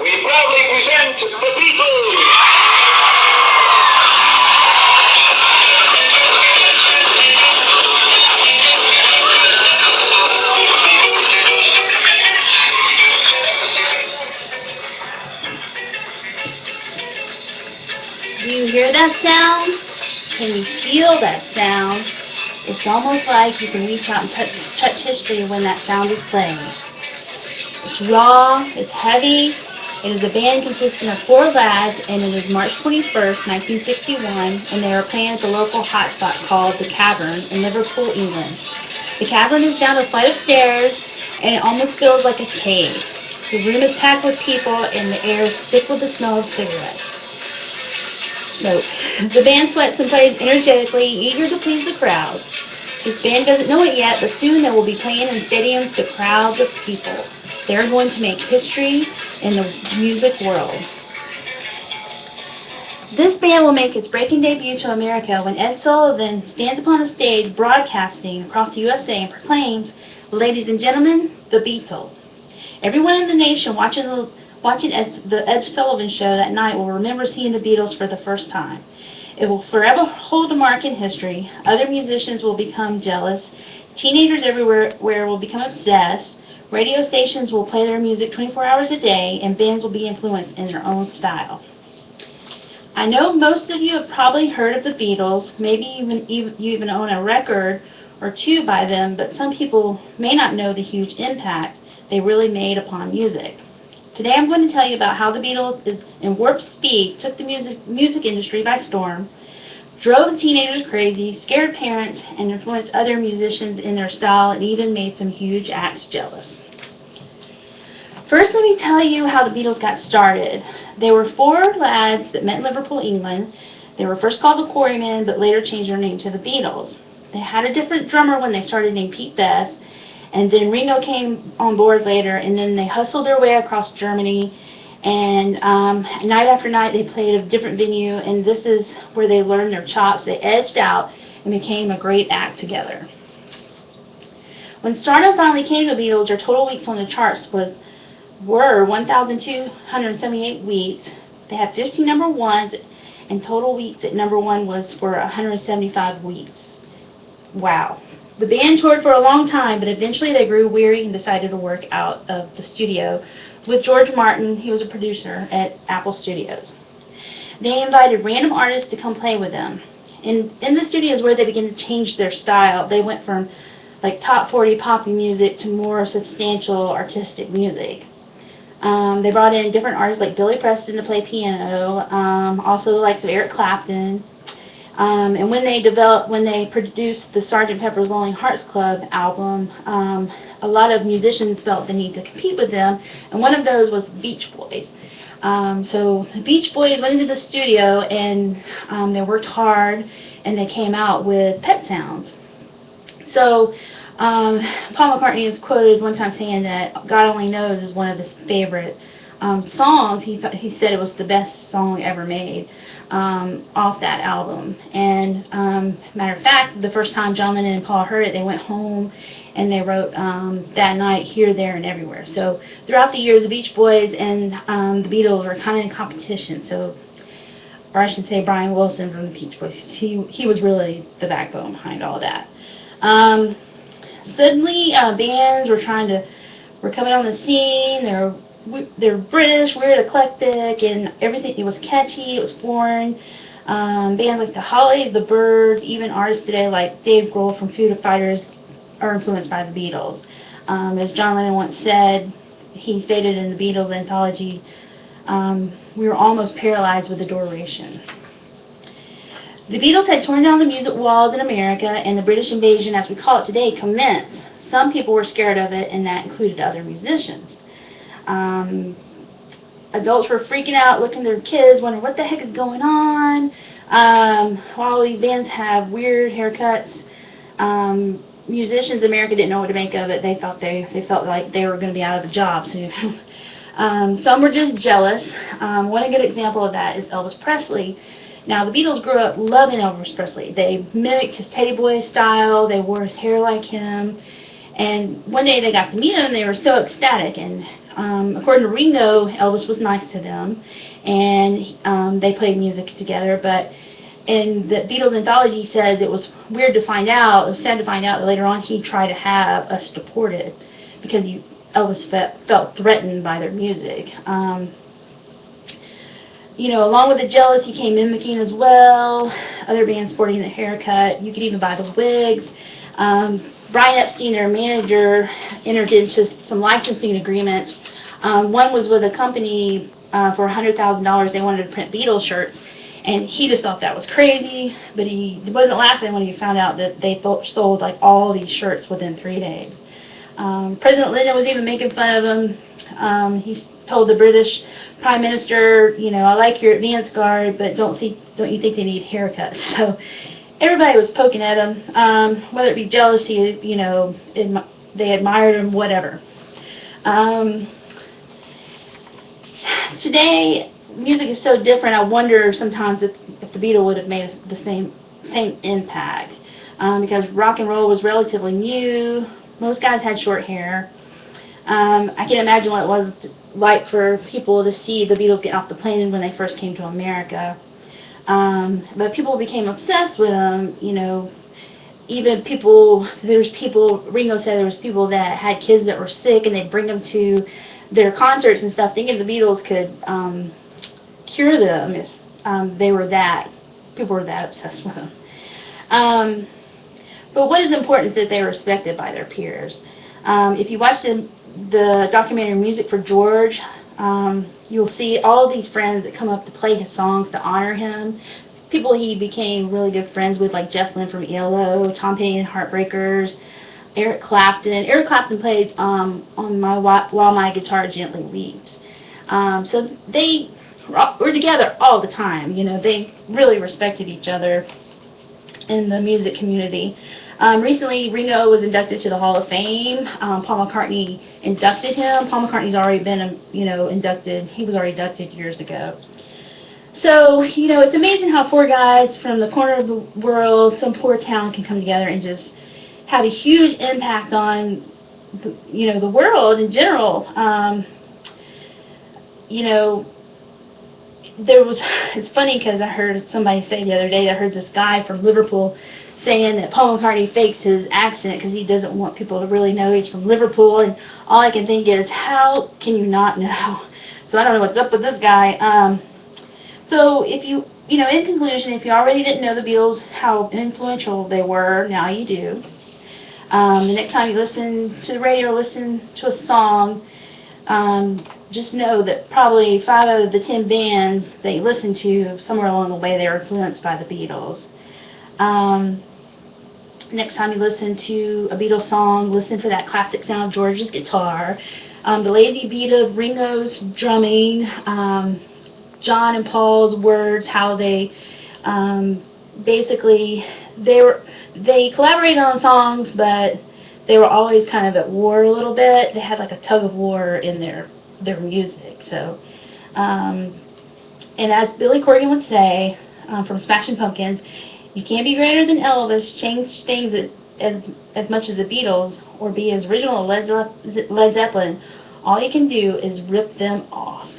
we proudly present the Beatles! Do you hear that sound? Can you feel that sound? It's almost like you can reach out and touch history when that sound is playing. It's raw, it's heavy. It is a band consisting of 4 lads, and it is March 21st, 1961, and they are playing at the local hotspot called The Cavern in Liverpool, England. The Cavern is down a flight of stairs, and it almost feels like a cave. The room is packed with people, and the air is thick with the smell of cigarettes. Smoke. The band sweats and plays energetically, eager to please the crowd. This band doesn't know it yet, but soon they will be playing in stadiums to crowds of people. They're going to make history in the music world. This band will make its breaking debut to America when Ed Sullivan stands upon a stage broadcasting across the USA and proclaims, "Ladies and gentlemen, the Beatles." Everyone in the nation watching the Ed Sullivan show that night will remember seeing the Beatles for the first time. It will forever hold a mark in history. Other musicians will become jealous. Teenagers everywhere will become obsessed. Radio stations will play their music 24 hours a day, and bands will be influenced in their own style. I know most of you have probably heard of the Beatles. Maybe you even own a record or 2 by them, but some people may not know the huge impact they really made upon music. Today I'm going to tell you about how the Beatles, in warp speed, took the music industry by storm, drove the teenagers crazy, scared parents, and influenced other musicians in their style, and even made some huge acts jealous. First, let me tell you how the Beatles got started. They were 4 lads that met in Liverpool, England. They were first called the Quarrymen, but later changed their name to the Beatles. They had a different drummer when they started named Pete Best, and then Ringo came on board later, and then they hustled their way across Germany, and night after night they played a different venue, and this is where they learned their chops. They edged out and became a great act together. When stardom finally came to the Beatles, their total weeks on the charts were 1,278 weeks. They had 15 number ones, and total weeks at number 1 was for 175 weeks. Wow. The band toured for a long time, but eventually they grew weary and decided to work out of the studio with George Martin. He was a producer at Apple Studios. They invited random artists to come play with them. In the studios where they began to change their style. They went from like top 40 poppy music to more substantial artistic music. They brought in different artists like Billy Preston to play piano, also the likes of Eric Clapton. And when they produced the Sgt. Pepper's Lonely Hearts Club album, a lot of musicians felt the need to compete with them, and one of those was the Beach Boys. So the Beach Boys went into the studio, and they worked hard, and they came out with Pet Sounds. So Paul McCartney is quoted one time saying that God Only Knows is one of his favorite songs. He said it was the best song ever made off that album. And matter of fact, the first time John Lennon and Paul heard it, they went home and they wrote that night, Here, There, and Everywhere. So throughout the years, the Beach Boys and the Beatles were kind of in competition. So, or I should say Brian Wilson from the Beach Boys. He was really the backbone behind all that. Suddenly, bands were coming on the scene. They're British, weird, eclectic, and everything. It was catchy, it was foreign. Bands like the Hollies, the Byrds, even artists today like Dave Grohl from Foo Fighters are influenced by the Beatles. As John Lennon once said, he stated in the Beatles anthology, we were almost paralyzed with adoration. The Beatles had torn down the music walls in America, and the British invasion, as we call it today, commenced. Some people were scared of it, and that included other musicians. Adults were freaking out, looking at their kids, wondering what the heck is going on. While these bands have weird haircuts, musicians in America didn't know what to make of it. They felt like they were going to be out of a job soon. Some were just jealous. One good example of that is Elvis Presley. Now, the Beatles grew up loving Elvis Presley. They mimicked his Teddy Boy style. They wore his hair like him. And one day they got to meet him, and they were so ecstatic. And According to Ringo, Elvis was nice to them, and they played music together. But in the Beatles anthology says it was weird to find out, it was sad to find out that later on he tried to have us deported because Elvis felt threatened by their music. Along with the jealousy came mimicking as well, other bands sporting the haircut. You could even buy the wigs. Brian Epstein, their manager, entered into some licensing agreements. One was with a company for $100,000. They wanted to print Beatles shirts, and he just thought that was crazy, but he wasn't laughing when he found out that they sold like all these shirts within 3 days. President Lyndon was even making fun of him. He told the British Prime Minister, I like your advance guard, but don't you think they need haircuts? So everybody was poking at him, whether it be jealousy, they admired him, whatever. Today, music is so different. I wonder sometimes if the Beatles would have made the same impact, because rock and roll was relatively new. Most guys had short hair. I can imagine what it was like for people to see the Beatles get off the plane when they first came to America. But people became obsessed with them, even Ringo said there was people that had kids that were sick and they'd bring them to their concerts and stuff, thinking the Beatles could cure them if people were that obsessed with them. But what is important is that they were respected by their peers. If you watch the documentary Music for George, you'll see all these friends that come up to play his songs to honor him. People he became really good friends with, like Jeff Lynne from ELO, Tom Petty and Heartbreakers, Eric Clapton. Eric Clapton played on While My Guitar Gently Weeps. So they were together all the time. They really respected each other in the music community. Recently, Ringo was inducted to the Hall of Fame. Paul McCartney inducted him. Paul McCartney's already been, inducted. He was already inducted years ago. So, it's amazing how 4 guys from the corner of the world, some poor town, can come together and just have a huge impact on, the world in general. It's funny because I heard somebody say the other day, I heard this guy from Liverpool saying that Paul McCartney fakes his accent because he doesn't want people to really know he's from Liverpool, and all I can think is, how can you not know? So I don't know what's up with this guy. So if in conclusion, if you already didn't know the Beatles, how influential they were, now you do. The next time you listen to the radio or listen to a song, just know that probably 5 out of the 10 bands that you listen to, somewhere along the way, they were influenced by the Beatles. Next time you listen to a Beatles song, listen for that classic sound of George's guitar, the lazy beat of Ringo's drumming, John and Paul's words, how they they collaborated on songs, but they were always kind of at war a little bit. They had like a tug of war in their music. So, and as Billy Corgan would say, from Smashing Pumpkins, you can't be greater than Elvis, change things as much as the Beatles, or be as original as Led Zeppelin. All you can do is rip them off.